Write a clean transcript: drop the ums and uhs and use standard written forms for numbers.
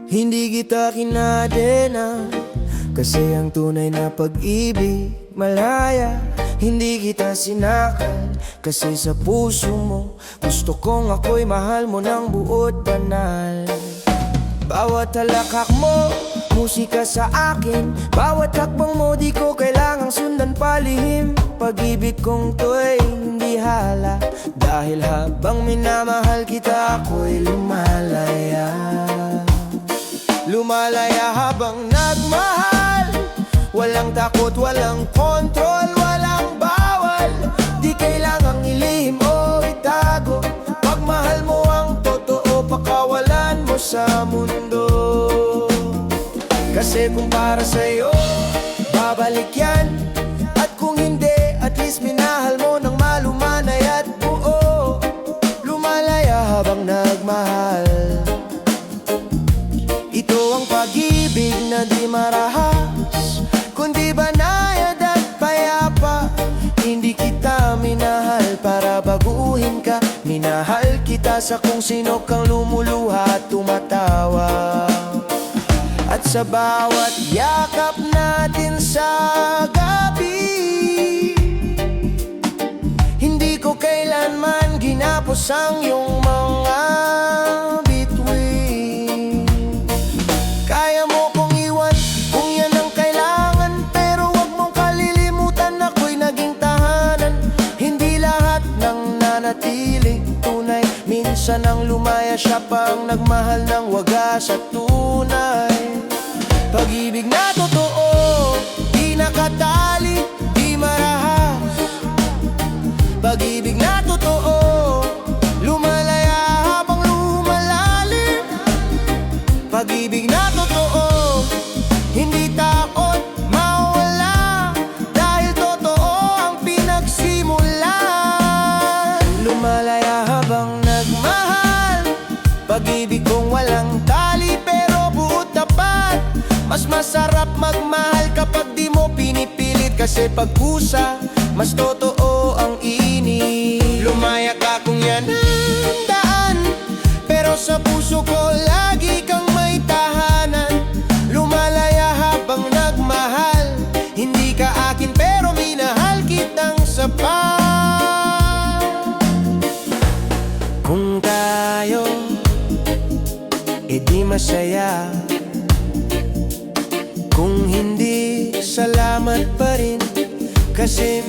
Hindi kita kinadena, kasi ang tunay na pag-ibig malaya. Hindi kita sinakal, kasi sa puso mo gusto kong ako'y mahal mo ng buot banal. Bawat halakak mo, musika sa akin. Bawat hakbang mo, di ko kailangang sundan palihim. Pag-ibig kong to'y hindi hala, dahil habang minamahal kita ako'y lumalaya. Lumalaya habang nagmahal, walang takot, walang kontrol, walang bawal. Di kailangang ilihim o itago. Pagmahal mo ang totoo, pakawalan mo sa mundo. Kasi kung para sa'yo, babalik yan. At kung hindi, at least minahal mo ng malumanay at buo. Lumalaya habang nagmahal. Ito ang pag-ibig na di marahas, kundi banayad at payapa. Hindi kita minahal para baguhin ka, minahal kita sa kung sino kang lumuluha at tumatawa. At sa bawat yakap natin sa gabi, hindi ko kailanman ginapos ang iyong mga bituin. Kaya mo kong iwan kung yan ang kailangan, pero wag mong kalilimutan ako'y naging tahanan. Hindi lahat ng nanatiling tunay, minsan ang lumaya siya pang nagmahal ng wagas at tunay. Pag-ibig na totoo, di nakatali, di marahas. Pag-ibig na totoo, lumalaya habang lumalalim. Pag-ibig na totoo, hindi takot mawala, dahil totoo ang pinagsimulan. Lumalaya habang nagmahal, pag-ibig kong walang tali pero buot tapat. Mas masarap magmahal kapag di mo pinipilit, kasi pag-kusa, mas totoo ang init. Lumaya ka kung yan ang daan, pero sa puso ko lagi kang may tahanan. Lumalaya habang nagmahal, hindi ka akin pero minahal kitang sapat. Kung tayo, edi masaya. Kung hindi, salamat pa rin, kasi